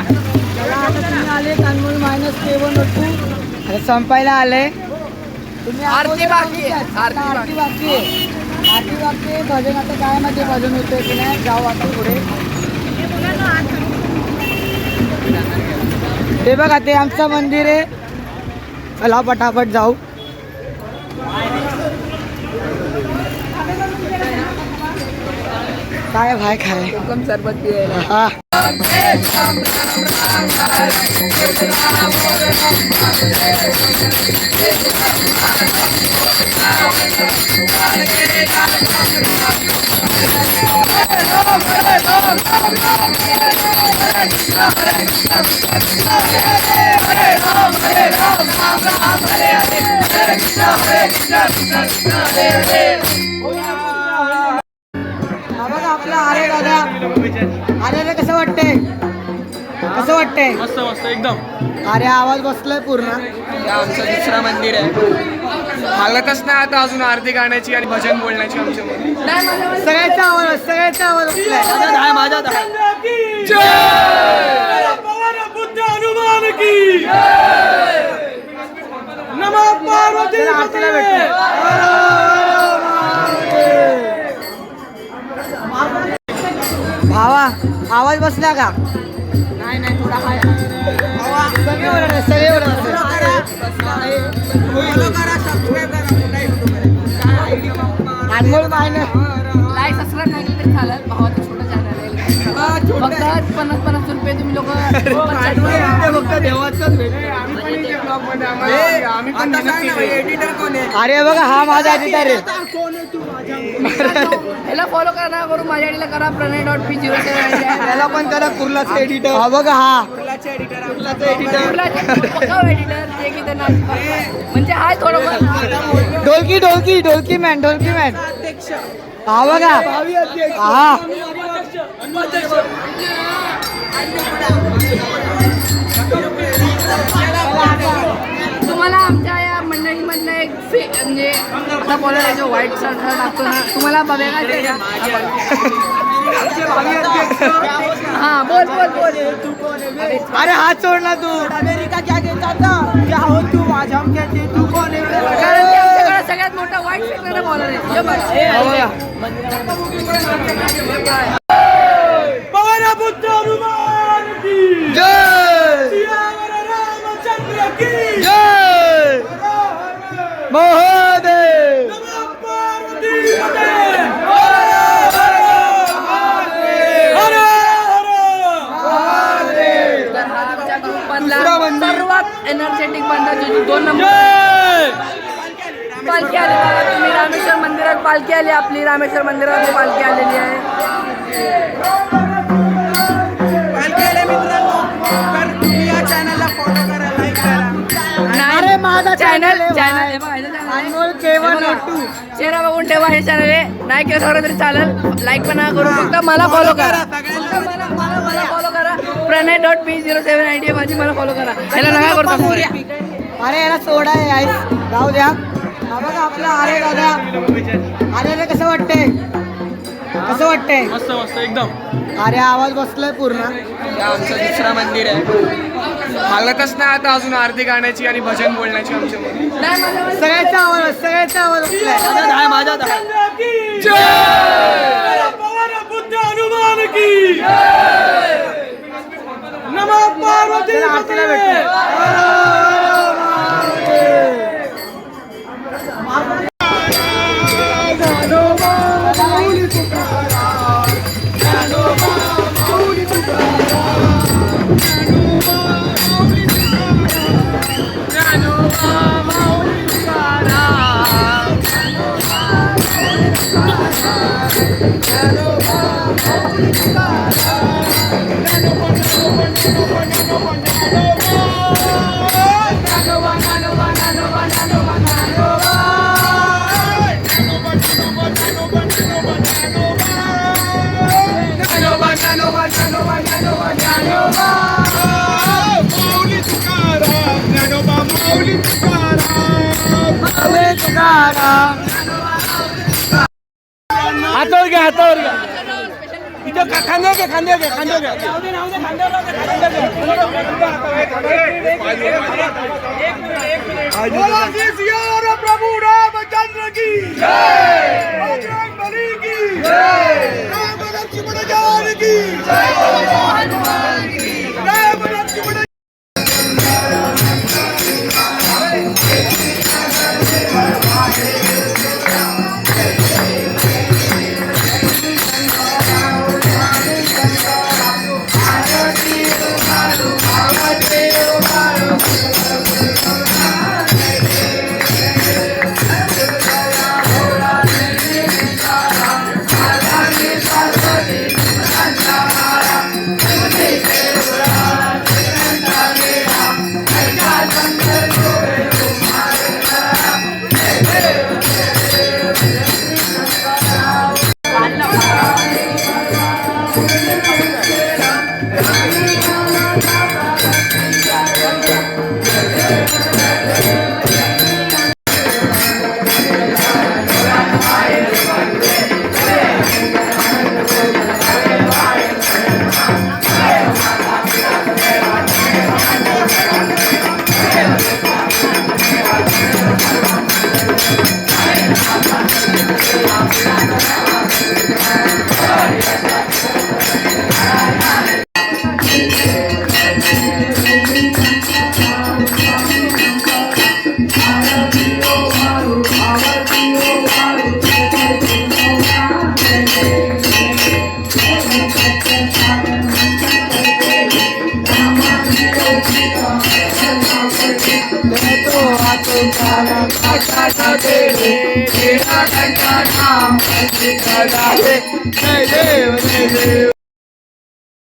तुम्ही आले अनमोल -K102 आता संपायला आले तुम्ही. आरती बाकी आहे. आरती बाकी आहे. भजन आता काय मध्ये भजन होतंय की नाही. जाऊ आता पुढे. ते बघा ते आमचं मंदिर आहे. चला पटापट जाऊ. काय भाई खाय कोकम सरबत पियायला. हा बघा आपला अरे दादा. अरे कसं वाटतंय मस्त मस्त एकदम. अरे आवाज बसलाय पूर्ण. आमचं दुसरा मंदिर आहे. हालतच नाही आता अजून आरती गाण्याची आणि भजन बोलण्याची आमच्या मध्ये. सगळ्याचा आवाज बसलाय. माझा भावा आवाज बसला का? नाही थोडा हाय. सगळे अनमोल लाईक सबस्क्राईब नाही केलं तरी चालेल. भावाचं छोटं चॅनल आहे. फक्त 50 रुपये तुम्ही लोक अरे बघा हा माझा एडिटर आहे. ह्याला फॉलो करा ना करू. माझ्या आईला करा प्रणय.P07 त्याला पण करा कुर्लाचा एडिटर. हा बघा हा एडिटर जे की त्यांना म्हणजे हाय थोडं ढोलकी मॅन हा बघा हा तुम्हाला आमच्या या मंडळीमधलं एक म्हणजे आता बोलायला जो व्हाईट शर्ट टाकतो ना तुम्हाला बघायला हा बोल अरे हात सोड ना तू. अमेरिका क्या देता था क्या हो तू माझ्या तू कोण आहे. कारण की आमच्याकडे सगळ्यात मोठा व्हाईट शर्ट बोलायला बुद्ध हनुमान की जय. सियावर रामचंद्र की जय. महादेव सर्वात एनर्जेटिक बंदाची 2 नंबर पालखी आली बघा तुम्ही. रामेश्वर मंदिरात पालखी आली आपली. रामेश्वर मंदिरात पालखी आलेली आहे. अरे माझा चॅनल अनमोल K102 चेहरा बघून ठेवा. हे चॅनल आहे. नाही केलं सगळं तरी चालेल. लाईक पण करू. फक्त मला फॉलो करा. मला फॉलो करा. Pranay.P07 आयडी आहे माझी. मला फॉलो करा. ह्याला नका करतो. अरे याला सोडा आहे जाऊ द्या. हा बघा आपला अरे दादा. अरे कसं वाटतंय मस्त एकदम. अरे आवाज बसलाय पूर्ण. आमचं दुसरा मंदिर आहे. हालतच नाही आता अजून आरती गाण्याची आणि भजन बोलण्याची आमच्या मध्ये. सगळ्याचा आवाज बसलाय. माझा बुद्ध हनुमान की नमः पार्वती. हातावर घ्या. इथं खांद्यावर घ्या. बोला जी सिया प्रभु रामचंद्र की जय, बजरंगबली की जय, राम लक्ष्मण जान की जय, राम लक्ष्मण जय देव जय देव